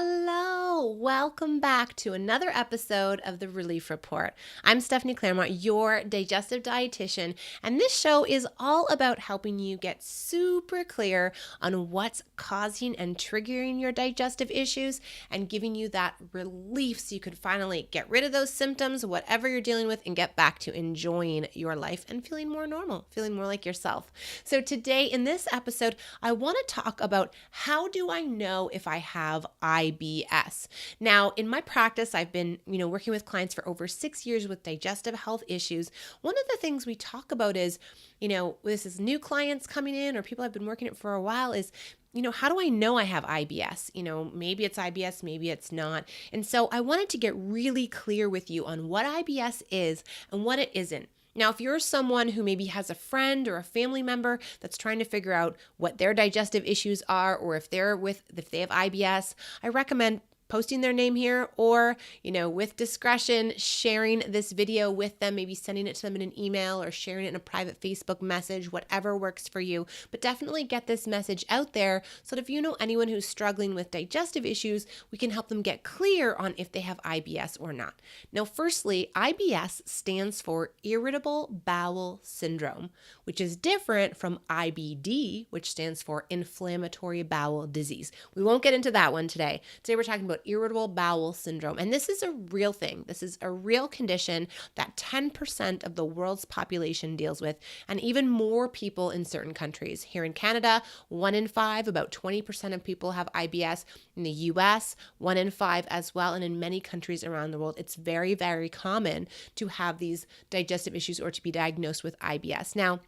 Hello, welcome back to another episode of the Relief Report. I'm Stephanie Clairmont, your digestive dietitian, and this show is all about helping you get super clear on what's causing and triggering your digestive issues and giving you that relief so you can finally get rid of those symptoms, whatever you're dealing with, and get back to enjoying your life and feeling more normal, feeling more like yourself. So today in this episode, I want to talk about how do I know if I have IBS. Now, in my practice, I've been, working with clients for over 6 years with digestive health issues. One of the things we talk about is, this is new clients coming in or people have been working it for a while is, how do I know I have IBS? Maybe it's IBS, maybe it's not. And so I wanted to get really clear with you on what IBS is and what it isn't. Now, if you're someone who maybe has a friend or a family member that's trying to figure out what their digestive issues are, or if they have IBS, I recommend posting their name here or, with discretion, sharing this video with them, maybe sending it to them in an email or sharing it in a private Facebook message, whatever works for you. But definitely get this message out there so that if you know anyone who's struggling with digestive issues, we can help them get clear on if they have IBS or not. Now, firstly, IBS stands for Irritable Bowel Syndrome, which is different from IBD, which stands for Inflammatory Bowel Disease. We won't get into that one today. Today we're talking about irritable bowel syndrome. And this is a real thing. This is a real condition that 10% of the world's population deals with, and even more people in certain countries. Here in Canada, 1 in 5, about 20% of people have IBS. In the US, 1 in 5 as well. And in many countries around the world, it's very, very common to have these digestive issues or to be diagnosed with IBS. Now,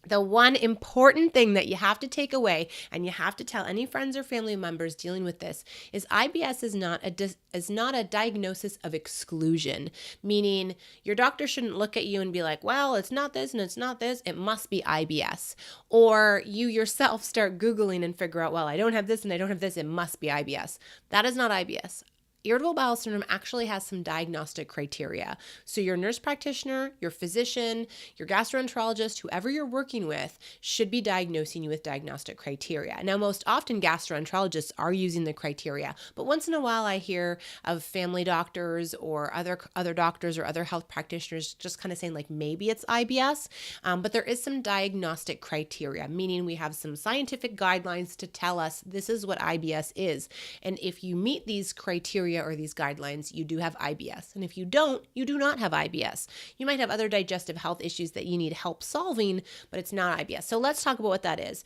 the one important thing that you have to take away, and you have to tell any friends or family members dealing with this, is IBS is not a diagnosis of exclusion, meaning your doctor shouldn't look at you and be like, well, it's not this and it's not this, it must be IBS. Or you yourself start Googling and figure out, well, I don't have this and I don't have this, it must be IBS. That is not IBS. Irritable bowel syndrome actually has some diagnostic criteria. So your nurse practitioner, your physician, your gastroenterologist, whoever you're working with should be diagnosing you with diagnostic criteria. Now, most often gastroenterologists are using the criteria, but once in a while I hear of family doctors or other doctors or other health practitioners just kind of saying like maybe it's IBS, but there is some diagnostic criteria, meaning we have some scientific guidelines to tell us this is what IBS is. And if you meet these criteria or these guidelines, you do have IBS. And if you don't, you do not have IBS. You might have other digestive health issues that you need help solving, but it's not IBS. So let's talk about what that is.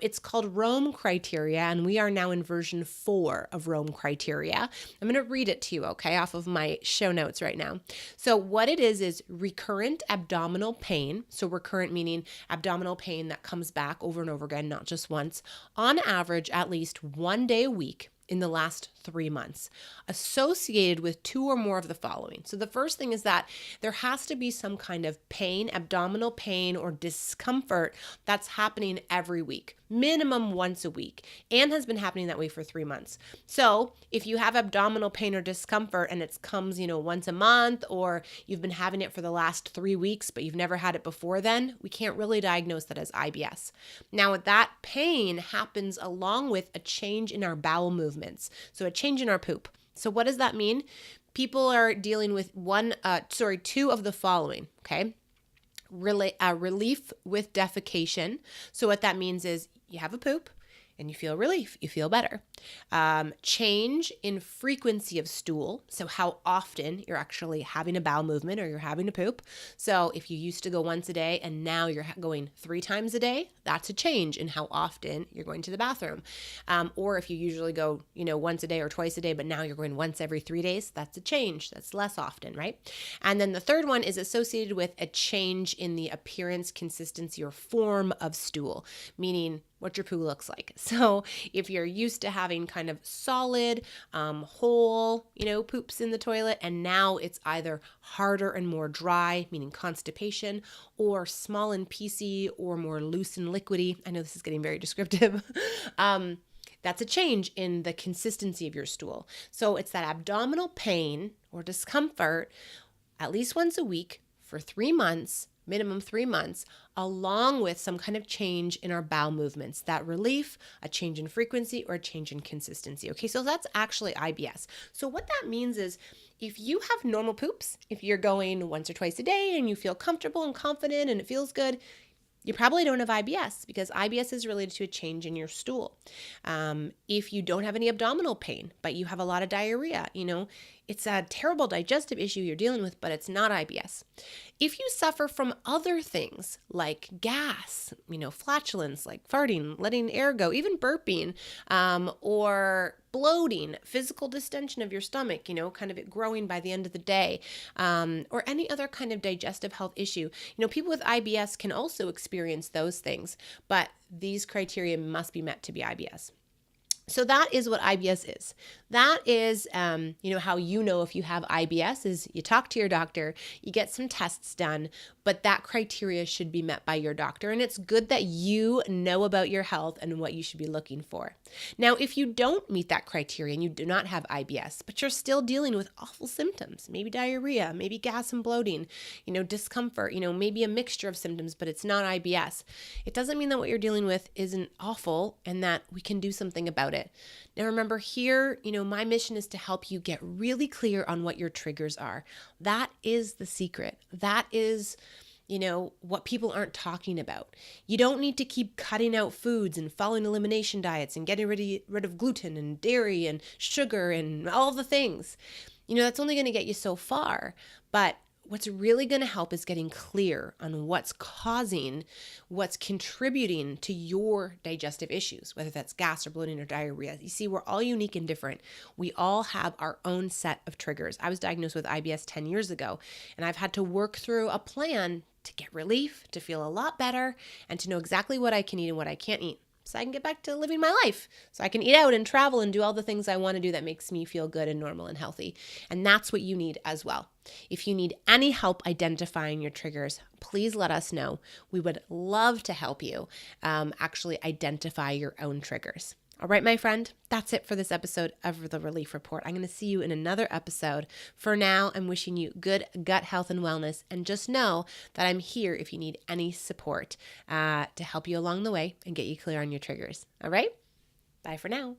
It's called Rome criteria, and we are now in version 4 of Rome criteria. I'm going to read it to you, okay, off of my show notes right now. So what it is recurrent abdominal pain. So recurrent meaning abdominal pain that comes back over and over again, not just once, on average at least 1 day a week in the last 3 months, associated with 2 or more of the following. So the first thing is that there has to be some kind of pain, abdominal pain or discomfort that's happening every week, minimum once a week, and has been happening that way for 3 months. So if you have abdominal pain or discomfort and it comes, once a month, or you've been having it for the last 3 weeks, but you've never had it before then, we can't really diagnose that as IBS. Now, that pain happens along with a change in our bowel movements. So a change in our poop. So what does that mean? People are dealing with 2 of the following, okay? Relief with defecation. So what that means is you have a poop and you feel relief, you feel better. Change in frequency of stool. So how often you're actually having a bowel movement or you're having to poop. So if you used to go once a day and now you're going 3 times a day, that's a change in how often you're going to the bathroom. Or if you usually go, once a day or twice a day, but now you're going once every 3 days, that's a change. That's less often, right? And then the third one is associated with a change in the appearance, consistency, or form of stool, meaning what your poo looks like. So if you're used to having kind of solid, whole, poops in the toilet, and now it's either harder and more dry, meaning constipation, or small and piecey, or more loose and liquidy. I know this is getting very descriptive. That's a change in the consistency of your stool. So it's that abdominal pain or discomfort at least once a week for 3 months minimum 3 months, along with some kind of change in our bowel movements, that relief, a change in frequency, or a change in consistency. Okay, so that's actually IBS. So what that means is if you have normal poops, if you're going once or twice a day and you feel comfortable and confident and it feels good, you probably don't have IBS, because IBS is related to a change in your stool. If you don't have any abdominal pain, but you have a lot of diarrhea, it's a terrible digestive issue you're dealing with, but it's not IBS. If you suffer from other things like gas, flatulence, like farting, letting air go, even burping, or bloating, physical distension of your stomach, kind of it growing by the end of the day, or any other kind of digestive health issue. People with IBS can also experience those things, but these criteria must be met to be IBS. So that is what IBS is. That is, how you know if you have IBS is you talk to your doctor, you get some tests done, but that criteria should be met by your doctor. And it's good that you know about your health and what you should be looking for. Now, if you don't meet that criteria and you do not have IBS, but you're still dealing with awful symptoms, maybe diarrhea, maybe gas and bloating, discomfort, maybe a mixture of symptoms, but it's not IBS, it doesn't mean that what you're dealing with isn't awful and that we can do something about it. Now, remember here, my mission is to help you get really clear on what your triggers are. That is the secret. That is, what people aren't talking about. You don't need to keep cutting out foods and following elimination diets and getting rid of gluten and dairy and sugar and all the things. That's only going to get you so far. But what's really going to help is getting clear on what's contributing to your digestive issues, whether that's gas or bloating or diarrhea. You see, we're all unique and different. We all have our own set of triggers. I was diagnosed with IBS 10 years ago, and I've had to work through a plan to get relief, to feel a lot better, and to know exactly what I can eat and what I can't eat, so I can get back to living my life, so I can eat out and travel and do all the things I want to do that makes me feel good and normal and healthy. And that's what you need as well. If you need any help identifying your triggers, please let us know. We would love to help you actually identify your own triggers. All right, my friend, that's it for this episode of The Relief Report. I'm going to see you in another episode. For now, I'm wishing you good gut health and wellness, and just know that I'm here if you need any support to help you along the way and get you clear on your triggers. All right? Bye for now.